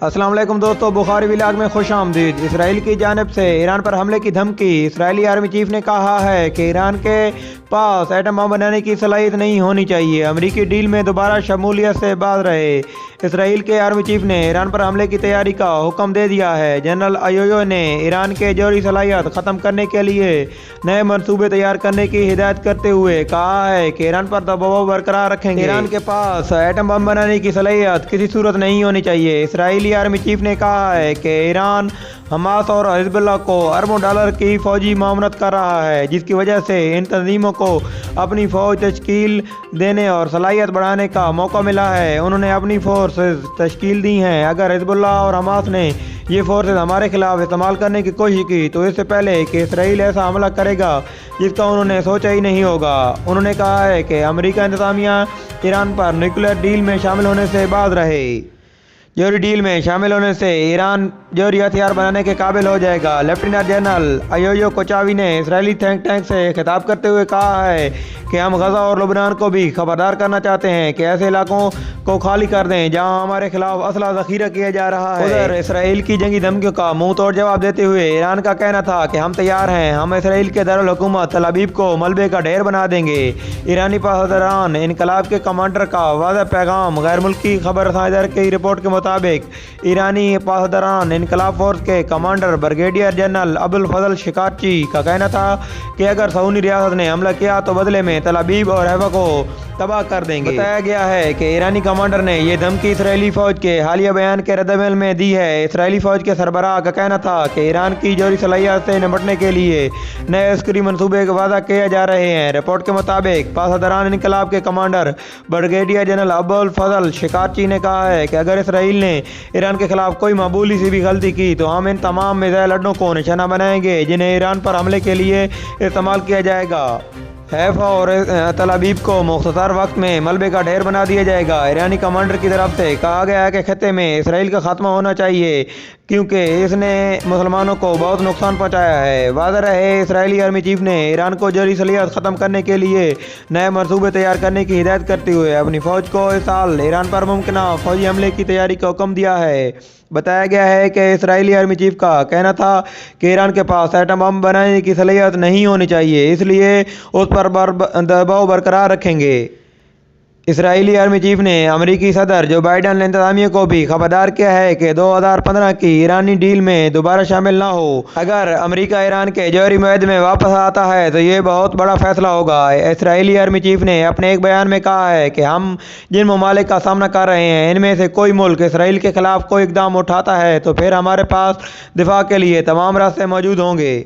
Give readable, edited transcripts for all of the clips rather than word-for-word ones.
السلام علیکم دوستو، بخاری ولاگ میں خوش آمدید۔ اسرائیل کی جانب سے ایران پر حملے کی دھمکی۔ اسرائیلی آرمی چیف نے کہا ہے کہ ایران کے پاس ایٹم بم بنانے کی صلاحیت نہیں ہونی چاہیے، امریکی ڈیل میں دوبارہ شمولیت سے باز رہے۔ اسرائیل کے آرمی چیف نے ایران پر حملے کی تیاری کا حکم دے دیا ہے۔ جنرل ایویو نے ایران کے جوہری صلاحیت ختم کرنے کے لیے نئے منصوبے تیار کرنے کی ہدایت کرتے ہوئے کہا ہے کہ ایران پر دباؤ برقرار رکھیں گے۔ ایران کے پاس ایٹم بم بنانے کی صلاحیت کسی صورت نہیں ہونی چاہیے۔ اسرائیلی آرمی چیف نے کہا ہے کہ ایران حماس اور حزب اللہ کو اربوں ڈالر کی فوجی معاونت کر رہا ہے، جس کی وجہ سے ان تنظیموں کو اپنی فوج تشکیل دینے اور صلاحیت بڑھانے کا موقع ملا ہے۔ انہوں نے اپنی فورسز تشکیل دی ہیں۔ اگر حزب اللہ اور حماس نے یہ فورسز ہمارے خلاف استعمال کرنے کی کوشش کی تو اس سے پہلے کہ اسرائیل ایسا حملہ کرے گا جس کا انہوں نے سوچا ہی نہیں ہوگا۔ انہوں نے کہا ہے کہ امریکہ انتظامیہ ایران پر نیوکلیئر ڈیل میں شامل ہونے سے باز رہے۔ جوہری ڈیل میں شامل ہونے سے ایران جوہری ہتھیار بنانے کے قابل ہو جائے گا۔ لیفٹیننٹ جنرل ایویو کوچاوی نے اسرائیلی تھنک ٹینک سے خطاب کرتے ہوئے کہا ہے کہ ہم غزہ اور لبنان کو بھی خبردار کرنا چاہتے ہیں کہ ایسے علاقوں کو خالی کر دیں جہاں ہمارے خلاف اسلحہ ذخیرہ کیا جا رہا ہے۔ ادھر اسرائیل کی جنگی دھمکیوں کا منہ توڑ جواب دیتے ہوئے ایران کا کہنا تھا کہ ہم تیار ہیں، ہم اسرائیل کے دارالحکومت تل ابیب کو ملبے کا ڈھیر بنا دیں گے۔ ایرانی پاسداران انقلاب کے کمانڈر کا واضح پیغام۔ غیر ملکی خبر رساں ادارے کی رپورٹ کے مطابق ایرانی پاسداران انقلاب فورس کے کمانڈر بریگیڈیئر جنرل ابوالفضل شکارچی کا کہنا تھا کہ اگر صہیونی ریاست نے حملہ کیا تو بدلے میں تل ابیب اور حیفا کو تباہ کر دیں گے۔ بتایا گیا ہے کہ ایرانی کمانڈر نے یہ دھمکی اسرائیلی فوج کے حالیہ بیان کے ردعمل میں دی ہے۔ اسرائیلی فوج کے سربراہ کا کہنا تھا کہ ایران کی جوہری صلاحیت سے نمٹنے کے لیے نئے عسکری منصوبے وضع کیے جا رہے ہیں۔ رپورٹ کے مطابق پاسداران انقلاب کے کمانڈر بریگیڈیئر جنرل ابوالفضل شکارچی نے کہا ہے کہ اگر اسرائیل نے ایران کے خلاف کوئی معمولی سی بھی غلطی کی تو ہم ان تمام میزائل اڈوں کو نشانہ بنائیں گے جنہیں ایران پر حملے کے لیے استعمال کیا جائے گا۔ حیفا اور تل ابیب کو مختصر وقت میں ملبے کا ڈھیر بنا دیا جائے گا۔ ایرانی کمانڈر کی طرف سے کہا گیا ہے کہ خطے میں اسرائیل کا خاتمہ ہونا چاہیے کیونکہ اس نے مسلمانوں کو بہت نقصان پہنچایا ہے۔ واضح رہے، اسرائیلی آرمی چیف نے ایران کو جوہری صلاحیت ختم کرنے کے لیے نئے منصوبے تیار کرنے کی ہدایت کرتے ہوئے اپنی فوج کو اس سال ایران پر ممکنہ فوجی حملے کی تیاری کا حکم دیا ہے۔ بتایا گیا ہے کہ اسرائیلی آرمی چیف کا کہنا تھا کہ ایران کے پاس ایٹم بم بنانے کی صلاحیت نہیں ہونی چاہیے، اس لیے اس پر دباؤ برقرار رکھیں گے۔ اسرائیلی آرمی چیف نے امریکی صدر جو بائیڈن انتظامیہ کو بھی خبردار کیا ہے کہ 2015 کی ایرانی ڈیل میں دوبارہ شامل نہ ہو۔ اگر امریکہ ایران کے جوہری معاہدے میں واپس آتا ہے تو یہ بہت بڑا فیصلہ ہوگا۔ اسرائیلی آرمی چیف نے اپنے ایک بیان میں کہا ہے کہ ہم جن ممالک کا سامنا کر رہے ہیں ان میں سے کوئی ملک اسرائیل کے خلاف کوئی اقدام اٹھاتا ہے تو پھر ہمارے پاس دفاع کے لیے تمام راستے موجود ہوں گے۔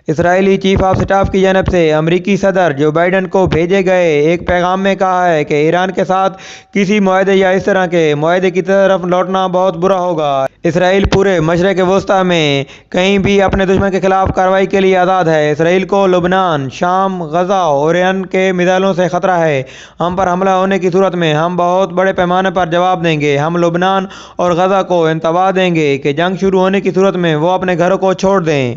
اسرائیلی چیف آف سٹاف کی جانب سے امریکی صدر جو بائیڈن کو بھیجے گئے ایک پیغام میں کہا ہے کہ ایران کے ساتھ کسی معاہدے یا اس طرح کے معاہدے کی طرف لوٹنا بہت برا ہوگا۔ اسرائیل پورے مشرق وسطیٰ میں کہیں بھی اپنے دشمن کے خلاف کارروائی کے لیے آزاد ہے۔ اسرائیل کو لبنان، شام، غزہ اور ایران کے میزائلوں سے خطرہ ہے۔ ہم پر حملہ ہونے کی صورت میں ہم بہت بڑے پیمانے پر جواب دیں گے۔ ہم لبنان اور غزہ کو انتباہ دیں گے کہ جنگ شروع ہونے کی صورت میں وہ اپنے گھروں کو چھوڑ دیں۔